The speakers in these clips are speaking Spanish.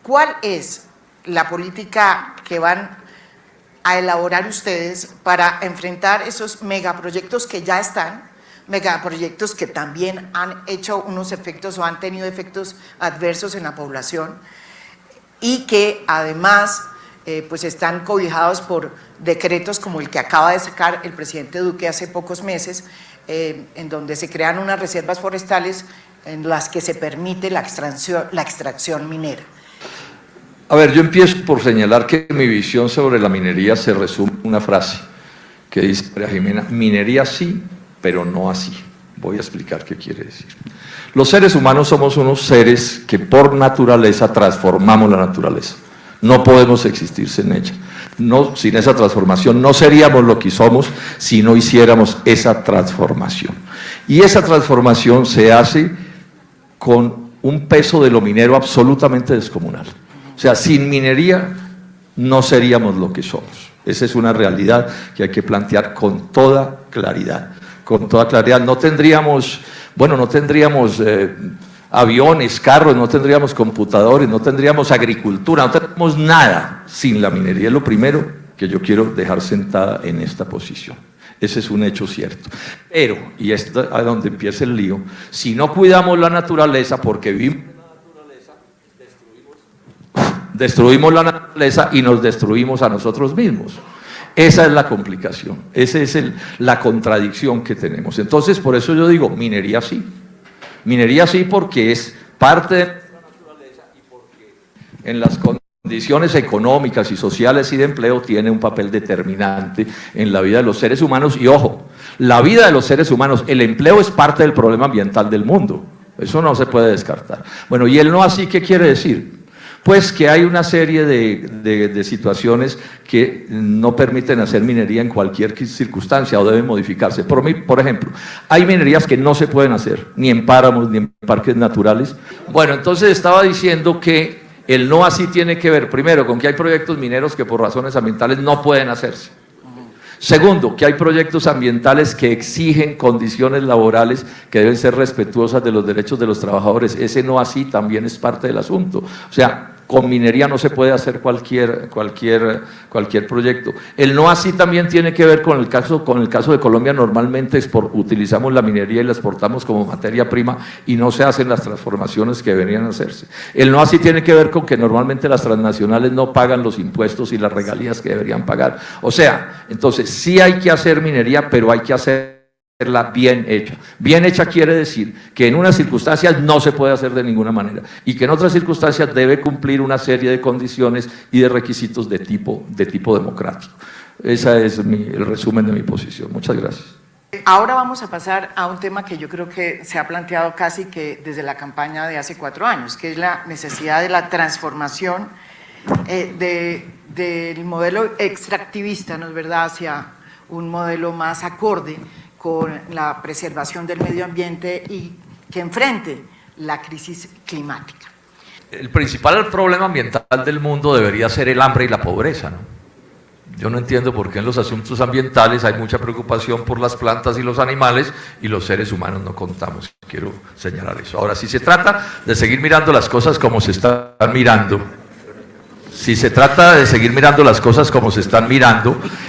¿cuál es la política que van a elaborar ustedes para enfrentar esos megaproyectos que ya están, megaproyectos que también han hecho unos efectos o han tenido efectos adversos en la población y que además pues están cobijados por decretos como el que acaba de sacar el presidente Duque hace pocos meses, en donde se crean unas reservas forestales en las que se permite la extracción minera? A ver, yo empiezo por señalar que mi visión sobre la minería se resume en una frase que dice María Jimena: minería sí, pero no así. Voy a explicar qué quiere decir. Los seres humanos somos unos seres que por naturaleza transformamos la naturaleza. No podemos existir sin ella. No, sin esa transformación no seríamos lo que somos si no hiciéramos esa transformación. Y esa transformación se hace con un peso de lo minero absolutamente descomunal. O sea, sin minería no seríamos lo que somos. Esa es una realidad que hay que plantear con toda claridad. Con toda claridad. No tendríamos, bueno, no tendríamos aviones, carros, no tendríamos computadores, no tendríamos agricultura, no tendríamos nada sin la minería. Es lo primero que yo quiero dejar sentada en esta posición. Ese es un hecho cierto. Pero, y es a donde empieza el lío, si no cuidamos la naturaleza, porque vivimos en la naturaleza, destruimos la naturaleza y nos destruimos a nosotros mismos. Esa es la complicación, esa es la contradicción que tenemos. Entonces, por eso yo digo, minería sí. Minería sí, porque es parte de nuestra naturaleza y porque en las condiciones económicas y sociales y de empleo tiene un papel determinante en la vida de los seres humanos. Y ojo, la vida de los seres humanos, el empleo es parte del problema ambiental del mundo. Eso no se puede descartar. Bueno, y el no así, ¿qué quiere decir? Pues que hay una serie de situaciones que no permiten hacer minería en cualquier circunstancia o deben modificarse. Por ejemplo, hay minerías que no se pueden hacer, ni en páramos, ni en parques naturales. Bueno, entonces estaba diciendo que el no así tiene que ver, primero, con que hay proyectos mineros que por razones ambientales no pueden hacerse. Segundo, que hay proyectos ambientales que exigen condiciones laborales que deben ser respetuosas de los derechos de los trabajadores. Ese no así también es parte del asunto. O sea, con minería no se puede hacer cualquier proyecto. El no así también tiene que ver con el caso de Colombia. Normalmente utilizamos la minería y la exportamos como materia prima y no se hacen las transformaciones que deberían hacerse. El no así tiene que ver con que normalmente las transnacionales no pagan los impuestos y las regalías que deberían pagar. O sea, entonces sí hay que hacer minería, pero hay que hacerla bien hecha. Bien hecha quiere decir que en unas circunstancias no se puede hacer de ninguna manera y que en otras circunstancias debe cumplir una serie de condiciones y de requisitos de tipo democrático. Ese es el resumen de mi posición. Muchas gracias. Ahora vamos a pasar a un tema que yo creo que se ha planteado casi que desde la campaña de hace 4 años, que es la necesidad de la transformación del modelo extractivista, ¿no es verdad?, hacia un modelo más acorde con la preservación del medio ambiente y que enfrente la crisis climática. El principal problema ambiental del mundo debería ser el hambre y la pobreza, ¿no? Yo no entiendo por qué en los asuntos ambientales hay mucha preocupación por las plantas y los animales y los seres humanos no contamos. Quiero señalar eso. Ahora, si se trata de seguir mirando las cosas como se están mirando,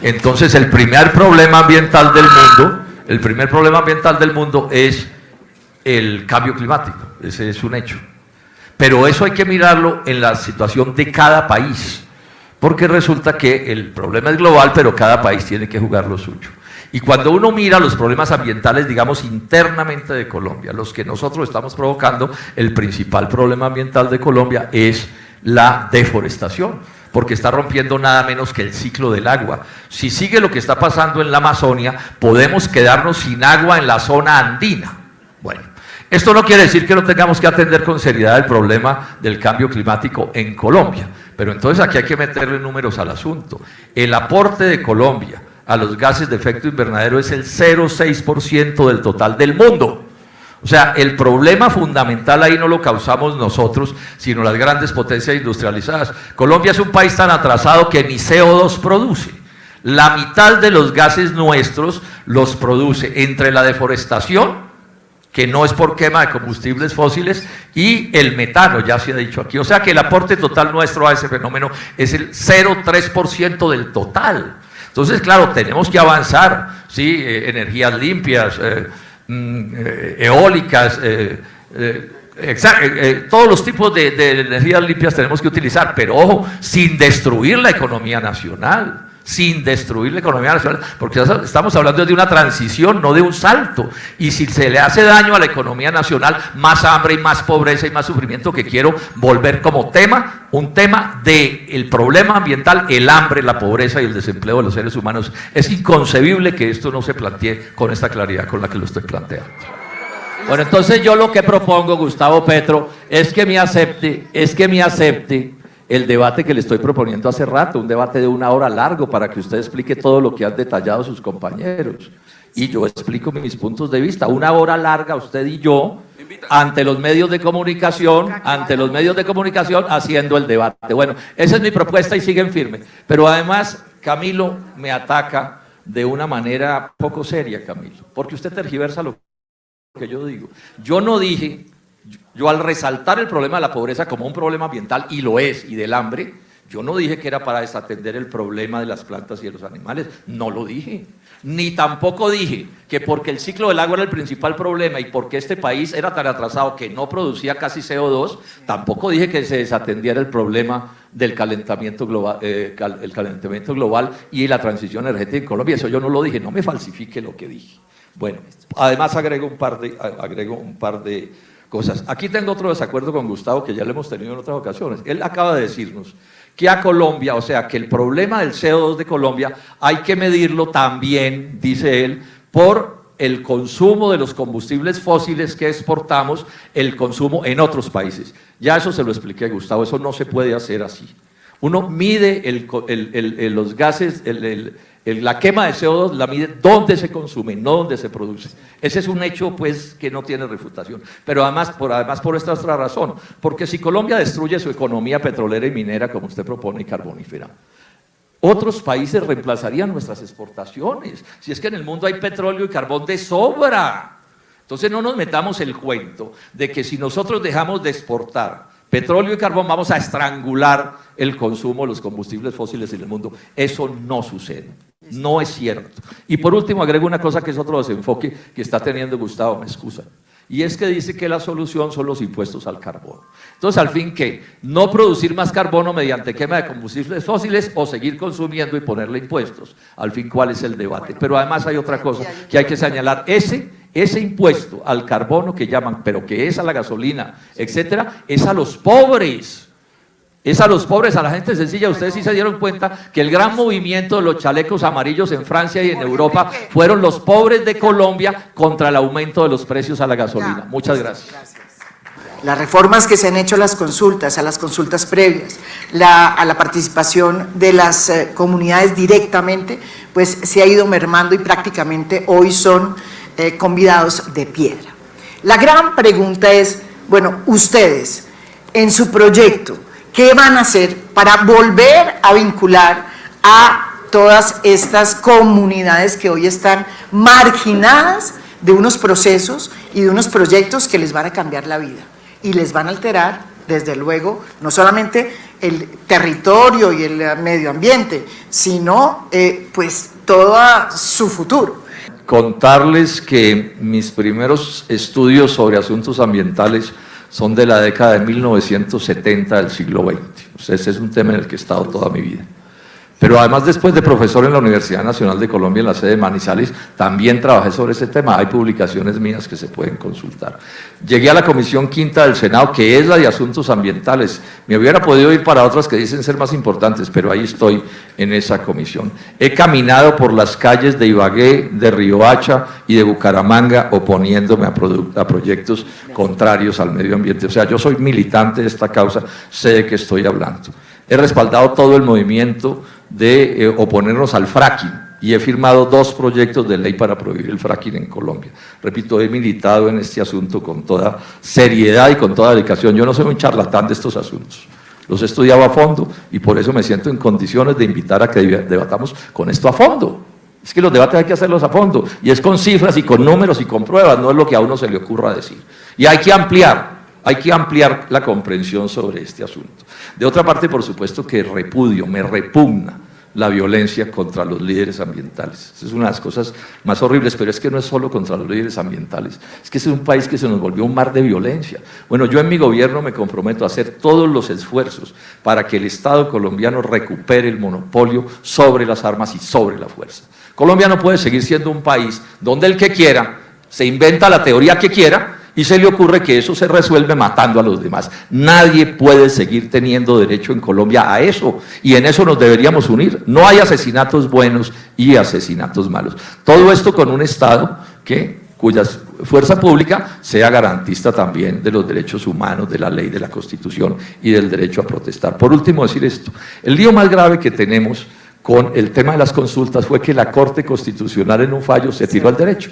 entonces el primer problema ambiental del mundo es el cambio climático. Ese es un hecho. Pero eso hay que mirarlo en la situación de cada país, porque resulta que el problema es global, pero cada país tiene que jugar lo suyo. Y cuando uno mira los problemas ambientales, digamos, internamente de Colombia, los que nosotros estamos provocando, el principal problema ambiental de Colombia es la deforestación, porque está rompiendo nada menos que el ciclo del agua. Si sigue lo que está pasando en la Amazonia, podemos quedarnos sin agua en la zona andina. Bueno, esto no quiere decir que no tengamos que atender con seriedad el problema del cambio climático en Colombia, pero entonces aquí hay que meterle números al asunto. El aporte de Colombia a los gases de efecto invernadero es el 0,6% del total del mundo. O sea, el problema fundamental ahí no lo causamos nosotros, sino las grandes potencias industrializadas. Colombia es un país tan atrasado que ni CO2 produce. La mitad de los gases nuestros los produce entre la deforestación que no es por quema de combustibles fósiles, y el metano, ya se ha dicho aquí. O sea que el aporte total nuestro a ese fenómeno es el 0,3% del total. Entonces, claro, tenemos que avanzar, ¿sí? Energías limpias, eólicas, todos los tipos de energías limpias tenemos que utilizar, pero ojo, sin destruir la economía nacional. Sin destruir la economía nacional, porque estamos hablando de una transición, no de un salto, y si se le hace daño a la economía nacional, más hambre y más pobreza y más sufrimiento, que quiero volver como tema, un tema del problema ambiental, el hambre, la pobreza y el desempleo de los seres humanos. Es inconcebible que esto no se plantee con esta claridad con la que lo estoy planteando. Bueno, entonces yo lo que propongo, Gustavo Petro, es que me acepte el debate que le estoy proponiendo hace rato, un debate de 1 hora largo para que usted explique todo lo que han detallado sus compañeros. Y yo explico mis puntos de vista. 1 hora larga, usted y yo, ante los medios de comunicación, haciendo el debate. Bueno, esa es mi propuesta y siguen firme. Pero además, Camilo me ataca de una manera poco seria, Camilo, porque usted tergiversa lo que yo digo. Yo no dije... Yo al resaltar el problema de la pobreza como un problema ambiental, y lo es, y del hambre, yo no dije que era para desatender el problema de las plantas y de los animales, no lo dije. Ni tampoco dije que porque el ciclo del agua era el principal problema y porque este país era tan atrasado que no producía casi CO2, tampoco dije que se desatendiera el problema del calentamiento global, el calentamiento global y la transición energética en Colombia. Eso yo no lo dije, no me falsifique lo que dije. Bueno, además agrego un par de cosas. Aquí tengo otro desacuerdo con Gustavo, que ya lo hemos tenido en otras ocasiones. Él acaba de decirnos que a Colombia, o sea, que el problema del CO2 de Colombia hay que medirlo también, dice él, por el consumo de los combustibles fósiles que exportamos, el consumo en otros países. Ya eso se lo expliqué a Gustavo, eso no se puede hacer así. Uno mide los gases, la quema de CO2 la mide donde se consume, no donde se produce. Ese es un hecho, pues, que no tiene refutación. Pero además por esta otra razón, porque si Colombia destruye su economía petrolera y minera, como usted propone, y carbonífera, otros países reemplazarían nuestras exportaciones. Si es que en el mundo hay petróleo y carbón de sobra. Entonces no nos metamos el cuento de que si nosotros dejamos de exportar petróleo y carbón, vamos a estrangular el consumo de los combustibles fósiles en el mundo. Eso no sucede, no es cierto. Y por último agrego una cosa que es otro desenfoque que está teniendo Gustavo, me excusa, y es que dice que la solución son los impuestos al carbón. Entonces, al fin, ¿qué? No producir más carbono mediante quema de combustibles fósiles o seguir consumiendo y ponerle impuestos. Al fin, ¿cuál es el debate? Pero además hay otra cosa que hay que señalar. Ese impuesto al carbono que llaman, pero que es a la gasolina, etcétera, es a los pobres. Es a los pobres, a la gente sencilla. Ustedes sí se dieron cuenta que el gran movimiento de los chalecos amarillos en Francia y en Europa fueron los pobres de Colombia contra el aumento de los precios a la gasolina. Muchas gracias. Las reformas que se han hecho a las consultas previas, a la participación de las comunidades directamente, pues se ha ido mermando y prácticamente hoy son convidados de piedra. La gran pregunta es, bueno, ustedes en su proyecto, ¿qué van a hacer para volver a vincular a todas estas comunidades que hoy están marginadas de unos procesos y de unos proyectos que les van a cambiar la vida y les van a alterar, desde luego, no solamente el territorio y el medio ambiente, sino pues todo su futuro? Contarles que mis primeros estudios sobre asuntos ambientales son de la década de 1970 del siglo XX. Ese es un tema en el que he estado toda mi vida. Pero además, después de profesor en la Universidad Nacional de Colombia, en la sede de Manizales, también trabajé sobre ese tema. Hay publicaciones mías que se pueden consultar. Llegué a la Comisión Quinta del Senado, que es la de Asuntos Ambientales. Me hubiera podido ir para otras que dicen ser más importantes, pero ahí estoy en esa comisión. He caminado por las calles de Ibagué, de Riohacha y de Bucaramanga, oponiéndome a proyectos contrarios al medio ambiente. O sea, yo soy militante de esta causa, sé de qué estoy hablando. He respaldado todo el movimiento de oponernos al fracking y he firmado 2 proyectos de ley para prohibir el fracking en Colombia. Repito, he militado en este asunto con toda seriedad y con toda dedicación. Yo no soy un charlatán de estos asuntos, los he estudiado a fondo y por eso me siento en condiciones de invitar a que debatamos con esto a fondo. Es que los debates hay que hacerlos a fondo, y es con cifras y con números y con pruebas, no es lo que a uno se le ocurra decir. Y hay que ampliar la comprensión sobre este asunto. De otra parte, por supuesto que repudio, me repugna la violencia contra los líderes ambientales. Esa es una de las cosas más horribles, pero es que no es solo contra los líderes ambientales, es que es un país que se nos volvió un mar de violencia. Bueno, yo en mi gobierno me comprometo a hacer todos los esfuerzos para que el Estado colombiano recupere el monopolio sobre las armas y sobre la fuerza. Colombia no puede seguir siendo un país donde el que quiera se inventa la teoría que quiera y se le ocurre que eso se resuelve matando a los demás. Nadie puede seguir teniendo derecho en Colombia a eso, y en eso nos deberíamos unir. No hay asesinatos buenos y asesinatos malos. Todo esto con un Estado cuya fuerza pública sea garantista también de los derechos humanos, de la ley, de la Constitución y del derecho a protestar. Por último, decir esto: el lío más grave que tenemos con el tema de las consultas fue que la Corte Constitucional en un fallo se tiró al derecho.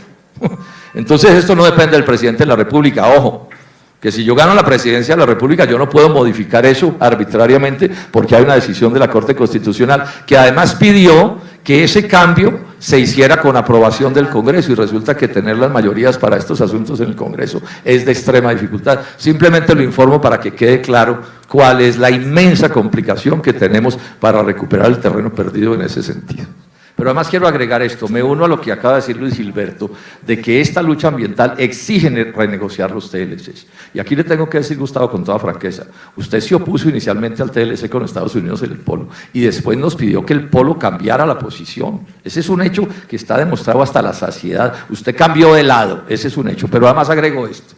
Entonces esto no depende del presidente de la República, ojo, que si yo gano la presidencia de la República yo no puedo modificar eso arbitrariamente porque hay una decisión de la Corte Constitucional que además pidió que ese cambio se hiciera con aprobación del Congreso, y resulta que tener las mayorías para estos asuntos en el Congreso es de extrema dificultad. Simplemente lo informo para que quede claro cuál es la inmensa complicación que tenemos para recuperar el terreno perdido en ese sentido. Pero además quiero agregar esto, me uno a lo que acaba de decir Luis Gilberto, de que esta lucha ambiental exige renegociar los TLCs. Y aquí le tengo que decir, Gustavo, con toda franqueza, usted se opuso inicialmente al TLC con Estados Unidos en el Polo, y después nos pidió que el Polo cambiara la posición. Ese es un hecho que está demostrado hasta la saciedad. Usted cambió de lado, ese es un hecho. Pero además agrego esto,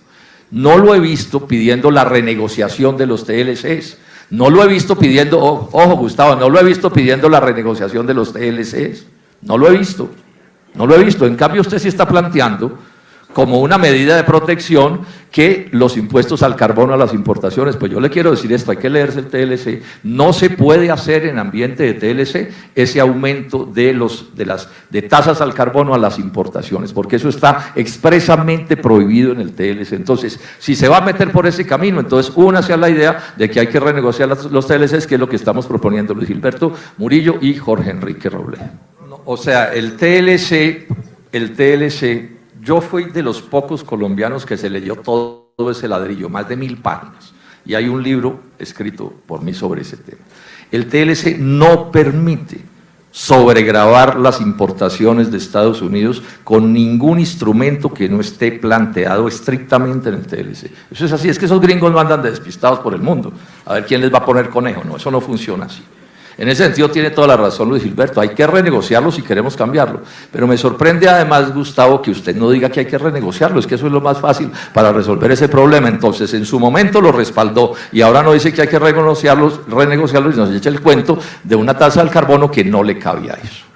no lo he visto pidiendo la renegociación de los TLCs. No lo he visto pidiendo, ojo Gustavo, no lo he visto pidiendo la renegociación de los TLCs, no lo he visto. En cambio usted sí está planteando como una medida de protección que los impuestos al carbono a las importaciones. Pues yo le quiero decir esto, hay que leerse el TLC, no se puede hacer en ambiente de TLC ese aumento de tasas al carbono a las importaciones, porque eso está expresamente prohibido en el TLC. Entonces, si se va a meter por ese camino, entonces únase a la idea de que hay que renegociar los TLCs, que es lo que estamos proponiendo Luis Gilberto Murillo y Jorge Enrique Robledo. O sea, el TLC, yo fui de los pocos colombianos que se leyó todo ese ladrillo, más de 1000 páginas, y hay un libro escrito por mí sobre ese tema. El TLC no permite sobregravar las importaciones de Estados Unidos con ningún instrumento que no esté planteado estrictamente en el TLC. Eso es así, es que esos gringos no andan de despistados por el mundo, a ver quién les va a poner conejo, no, eso no funciona así. En ese sentido tiene toda la razón Luis Gilberto, hay que renegociarlo si queremos cambiarlo, pero me sorprende además, Gustavo, que usted no diga que hay que renegociarlo, es que eso es lo más fácil para resolver ese problema. Entonces en su momento lo respaldó y ahora no dice que hay que renegociarlo y nos echa el cuento de una tasa del carbono que no le cabía a eso.